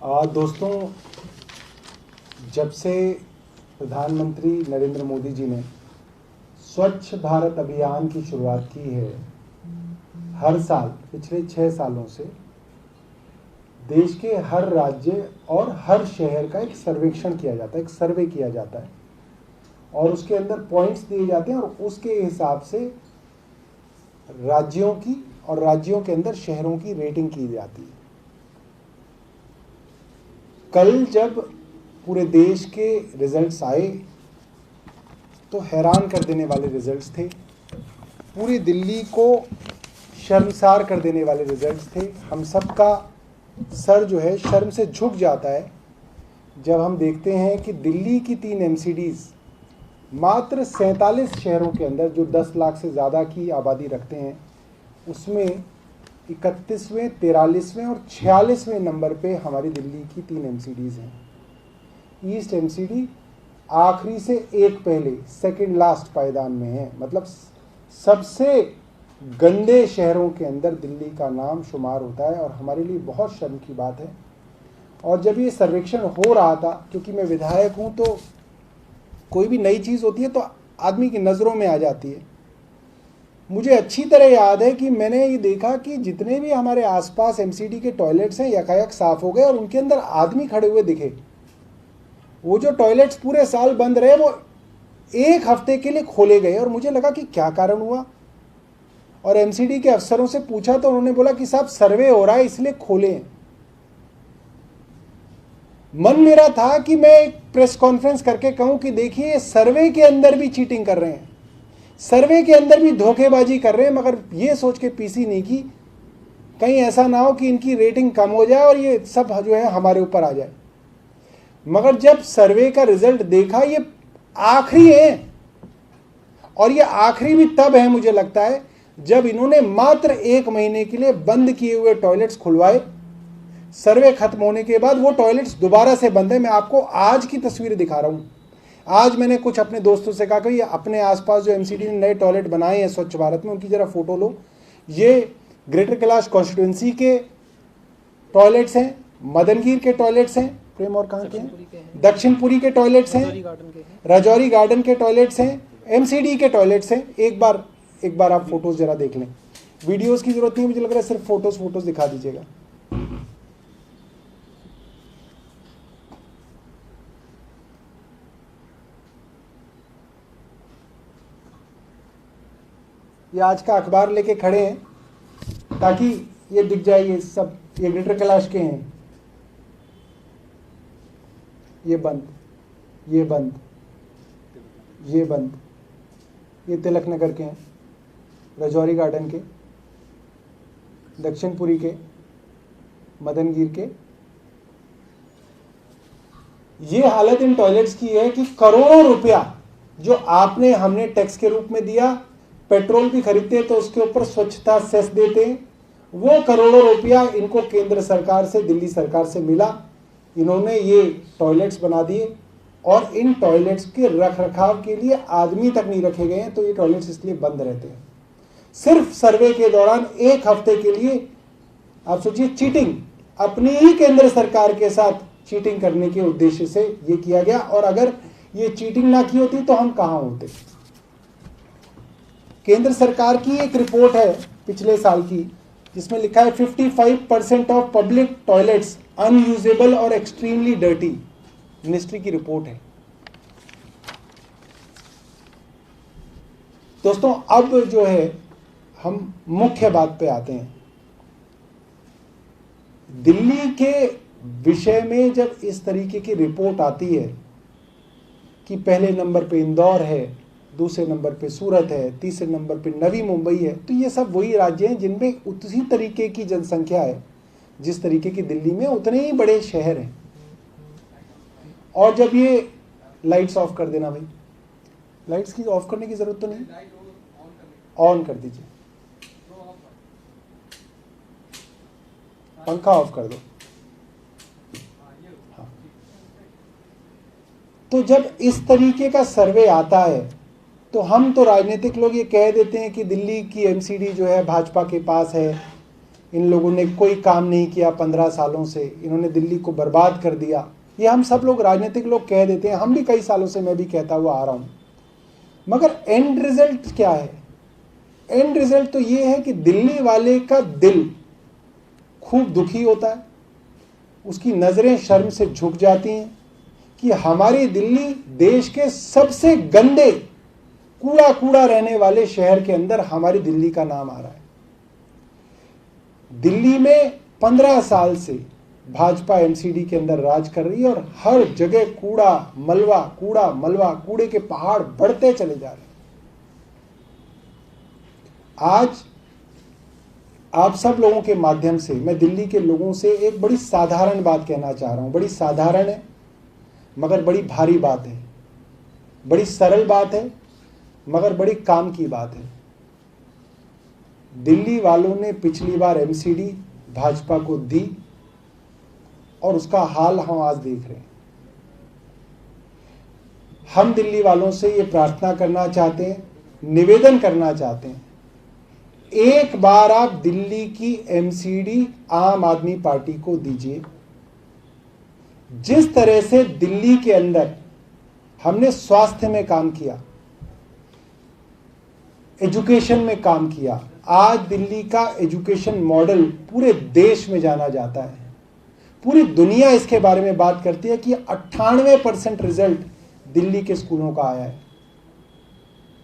दोस्तों, जब से प्रधानमंत्री नरेंद्र मोदी जी ने स्वच्छ भारत अभियान की शुरुआत की है, हर साल पिछले 6 सालों से देश के हर राज्य और हर शहर का एक सर्वेक्षण किया जाता है, एक सर्वे किया जाता है और उसके अंदर पॉइंट्स दिए जाते हैं और उसके हिसाब से राज्यों की और राज्यों के अंदर शहरों की रेटिंग की जाती है। कल जब पूरे देश के रिजल्ट्स आए तो हैरान कर देने वाले रिजल्ट्स थे, पूरी दिल्ली को शर्मसार कर देने वाले रिजल्ट्स थे। हम सब का सर जो है शर्म से झुक जाता है जब हम देखते हैं कि दिल्ली की 3 MCDs मात्र 47 शहरों के अंदर, जो 10 लाख से ज़्यादा की आबादी रखते हैं, उसमें 31वें, 43वें और 46वें नंबर पे हमारी दिल्ली की 3 MCDs हैं। ईस्ट MCD आखिरी से एक पहले, सेकंड लास्ट पायदान में है। मतलब सबसे गंदे शहरों के अंदर दिल्ली का नाम शुमार होता है और हमारे लिए बहुत शर्म की बात है। और जब ये सर्वेक्षण हो रहा था, क्योंकि मैं विधायक हूँ तो कोई भी नई चीज़ होती है तो आदमी की नज़रों में आ जाती है। मुझे अच्छी तरह याद है कि मैंने ये देखा कि जितने भी हमारे आसपास MCD के टॉयलेट्स हैं यकायक साफ़ हो गए और उनके अंदर आदमी खड़े हुए दिखे। वो जो टॉयलेट्स पूरे साल बंद रहे वो एक हफ्ते के लिए खोले गए और मुझे लगा कि क्या कारण हुआ। और MCD के अफसरों से पूछा तो उन्होंने बोला कि साहब सर्वे हो रहा है इसलिए खोले हैं। मन मेरा था कि मैं एक प्रेस कॉन्फ्रेंस करके कहूं कि देखिए, सर्वे के अंदर भी चीटिंग कर रहे हैं, सर्वे के अंदर भी धोखेबाजी कर रहे हैं, मगर ये सोच के पीसी नहीं की कहीं ऐसा ना हो कि इनकी रेटिंग कम हो जाए और ये सब जो है हमारे ऊपर आ जाए। मगर जब सर्वे का रिजल्ट देखा, ये आखिरी है और ये आखिरी भी तब है मुझे लगता है जब इन्होंने मात्र 1 महीने के लिए बंद किए हुए टॉयलेट्स खुलवाए। सर्वे खत्म होने के बाद वो टॉयलेट्स दोबारा से बंद है। मैं आपको आज की तस्वीर दिखा रहा हूं। आज मैंने कुछ अपने दोस्तों से कहा कि अपने आसपास जो MCD ने नए टॉयलेट बनाए हैं स्वच्छ भारत में, उनकी जरा फोटो लो। ये ग्रेटर कैलाश कॉन्स्टिट्यूंसी के टॉयलेट्स हैं, मदनगीर के टॉयलेट्स हैं, प्रेम और कहाँ के हैं, दक्षिणपुरी के टॉयलेट्स हैं, राजौरी गार्डन के टॉयलेट्स हैं, MCD के टॉयलेट्स हैं। एक बार आप फोटोज जरा देख लें। वीडियोस की जरूरत नहीं, मुझे लग रहा है सिर्फ फोटोज दिखा दीजिएगा। ये आज का अखबार लेके खड़े हैं ताकि ये दिख जाए। ये सब ये ग्रेटर कैलाश के हैं। ये बंद, ये बंद, ये बंद, ये तिलक नगर के हैं, राजौरी गार्डन के, दक्षिणपुरी के, मदनगीर के। ये हालत इन टॉयलेट्स की है कि करोड़ों रुपया जो आपने हमने टैक्स के रूप में दिया, पेट्रोल भी खरीदते हैं तो उसके ऊपर स्वच्छता सेस देते हैं, वो करोड़ों रुपया इनको केंद्र सरकार से, दिल्ली सरकार से मिला। इन्होंने ये टॉयलेट्स बना दिए और इन टॉयलेट्स के रख रखाव के लिए आदमी तक नहीं रखे गए हैं, तो ये टॉयलेट्स इसलिए बंद रहते हैं। सिर्फ सर्वे के दौरान 1 हफ्ते के लिए आप सोचिए, चीटिंग, अपनी ही केंद्र सरकार के साथ चीटिंग करने के उद्देश्य से ये किया गया। और अगर ये चीटिंग ना की होती तो हम कहां होते। केंद्र सरकार की एक रिपोर्ट है पिछले साल की जिसमें लिखा है 55% ऑफ पब्लिक टॉयलेट्स अनयूजेबल और एक्सट्रीमली डर्टी। मिनिस्ट्री की रिपोर्ट है। दोस्तों, अब जो है हम मुख्य बात पे आते हैं। दिल्ली के विषय में जब इस तरीके की रिपोर्ट आती है कि पहले नंबर पे इंदौर है, दूसरे नंबर पे सूरत है, तीसरे नंबर पे नवी मुंबई है, तो ये सब वही राज्य हैं जिनमें उसी तरीके की जनसंख्या है जिस तरीके की दिल्ली में, उतने ही बड़े शहर हैं। और जब ये लाइट्स ऑफ कर देना भाई, लाइट्स की ऑफ करने की जरूरत तो नहीं, ऑन कर दीजिए, पंखा ऑफ कर दो। हाँ। तो जब इस तरीके का सर्वे आता है तो हम तो राजनीतिक लोग ये कह देते हैं कि दिल्ली की MCD जो है भाजपा के पास है, इन लोगों ने कोई काम नहीं किया 15 सालों से, इन्होंने दिल्ली को बर्बाद कर दिया। ये हम सब लोग राजनीतिक लोग कह देते हैं, हम भी कई सालों से मैं भी कहता हुआ आ रहा हूँ। मगर एंड रिजल्ट क्या है? एंड रिजल्ट तो ये है कि दिल्ली वाले का दिल खूब दुखी होता है, उसकी नज़रें शर्म से झुक जाती हैं कि हमारी दिल्ली देश के सबसे गंदे कूड़ा रहने वाले शहर के अंदर हमारी दिल्ली का नाम आ रहा है। दिल्ली में 15 साल से भाजपा एमसीडी के अंदर राज कर रही है और हर जगह कूड़ा मलबा, कूड़े के पहाड़ बढ़ते चले जा रहे हैं। आज आप सब लोगों के माध्यम से मैं दिल्ली के लोगों से एक बड़ी साधारण बात कहना चाह रहा हूं। बड़ी साधारण है मगर बड़ी भारी बात है, बड़ी सरल बात है मगर बड़ी काम की बात है। दिल्ली वालों ने पिछली बार एमसीडी भाजपा को दी और उसका हाल हम आज देख रहे हैं। हम दिल्ली वालों से ये प्रार्थना करना चाहते हैं, निवेदन करना चाहते हैं, एक बार आप दिल्ली की एमसीडी आम आदमी पार्टी को दीजिए। जिस तरह से दिल्ली के अंदर हमने स्वास्थ्य में काम किया, एजुकेशन में काम किया, आज दिल्ली का एजुकेशन मॉडल पूरे देश में जाना जाता है। पूरी दुनिया इसके बारे में बात करती है कि 98% रिजल्ट दिल्ली के स्कूलों का आया है,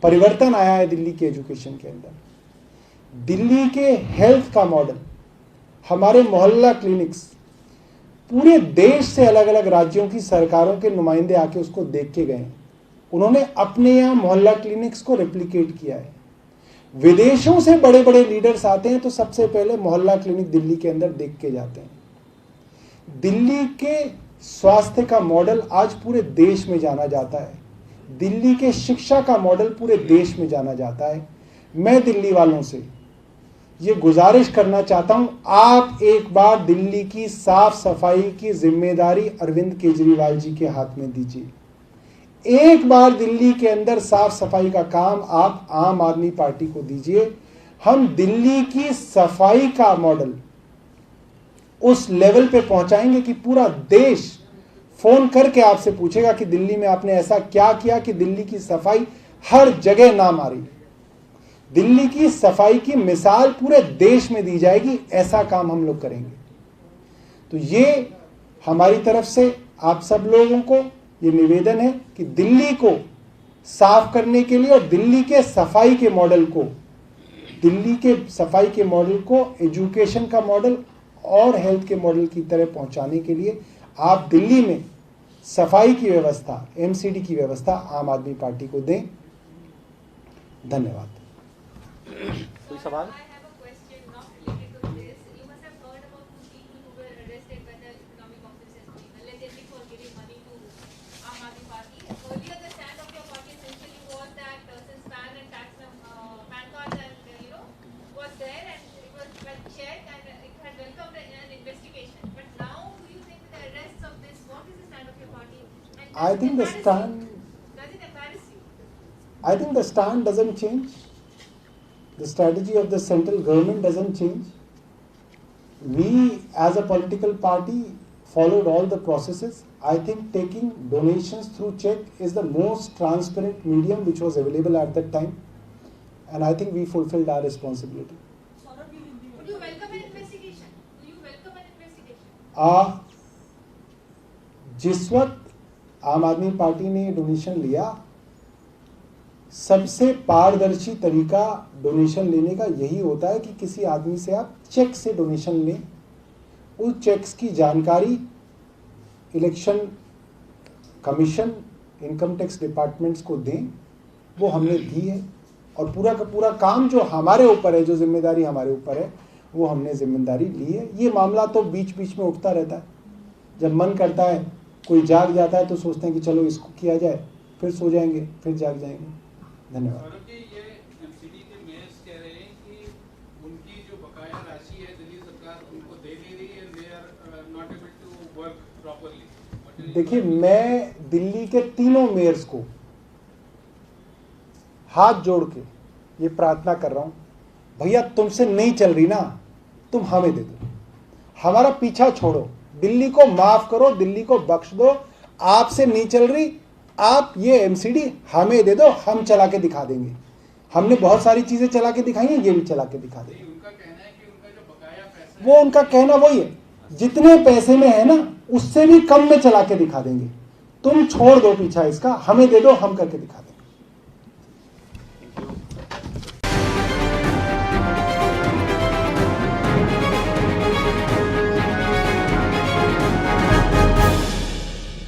परिवर्तन आया है दिल्ली के एजुकेशन के अंदर। दिल्ली के हेल्थ का मॉडल, हमारे मोहल्ला क्लिनिक्स, पूरे देश से अलग अलग राज्यों की सरकारों के नुमाइंदे आके उसको देख के गए। उन्होंने अपने यहाँ मोहल्ला क्लिनिक्स को रेप्लिकेट किया है। विदेशों से बड़े बड़े लीडर्स आते हैं तो सबसे पहले मोहल्ला क्लिनिक दिल्ली के अंदर देख के जाते हैं। दिल्ली के स्वास्थ्य का मॉडल आज पूरे देश में जाना जाता है। दिल्ली के शिक्षा का मॉडल पूरे देश में जाना जाता है। मैं दिल्ली वालों से ये गुजारिश करना चाहता हूं, आप एक बार दिल्ली की साफ सफाई की जिम्मेदारी अरविंद केजरीवाल जी के हाथ में दीजिए। एक बार दिल्ली के अंदर साफ सफाई का काम आप आम आदमी पार्टी को दीजिए। हम दिल्ली की सफाई का मॉडल उस लेवल पे पहुंचाएंगे कि पूरा देश फोन करके आपसे पूछेगा कि दिल्ली में आपने ऐसा क्या किया कि दिल्ली की सफाई हर जगह नाम आ रही। दिल्ली की सफाई की मिसाल पूरे देश में दी जाएगी। ऐसा काम हम लोग करेंगे। तो ये हमारी तरफ से आप सब लोगों को ये निवेदन है कि दिल्ली को साफ करने के लिए और दिल्ली के सफाई के मॉडल को, दिल्ली के सफाई के मॉडल को एजुकेशन का मॉडल और हेल्थ के मॉडल की तरह पहुंचाने के लिए आप दिल्ली में सफाई की व्यवस्था, एमसीडी की व्यवस्था आम आदमी पार्टी को दें। धन्यवाद। कोई सवाल? I think the stand doesn't change. The strategy of the central government doesn't change. We as a political party followed all the processes. I think taking donations through check is the most transparent medium which was available at that time, and I think we fulfilled our responsibility. Would you welcome an investigation? Do you welcome an investigation? जिस वक्त आम आदमी party ने donation लिया, सबसे पारदर्शी तरीका donation लेने का यही होता है कि किसी आदमी से आप चेक से डोनेशन लें। उस चेक्स की जानकारी election commission, income tax departments को दें। वो हमने दी है और पूरा का पूरा काम जो हमारे ऊपर है, जो जिम्मेदारी हमारे ऊपर है, वो हमने जिम्मेदारी ली है। ये मामला तो बीच बीच में उठता रहता है। जब मन करता है, कोई जाग जाता है तो सोचते हैं कि चलो इसको किया जाए, फिर सो जाएंगे, फिर जाग जाएंगे। धन्यवाद। ये एमसीडी के मेयर्स कह रहे हैं कि उनकी जो बकाया राशि है दिल्ली सरकार उनको दे नहीं रही है, they are not able to work properly. देखिए, मैं दिल्ली के तीनों मेयर्स को हाथ जोड़ के ये प्रार्थना कर रहा हूं, भैया तुमसे नहीं चल रही ना, तुम हमें दे दो, हमारा पीछा छोड़ो, दिल्ली को माफ करो, दिल्ली को बख्श दो, आपसे नहीं चल रही, आप ये एमसीडी हमें दे दो, हम चला के दिखा देंगे। हमने बहुत सारी चीजें चला के दिखाई हैं, ये भी चला के दिखा देंगे। उनका कहना है कि उनका जो बकाया पैसा वो उनका कहना वही है, जितने पैसे में है ना उससे भी कम में चला के दिखा देंगे। तुम छोड़ दो पीछा इसका, हमें दे दो, हम करके दिखा देंगे।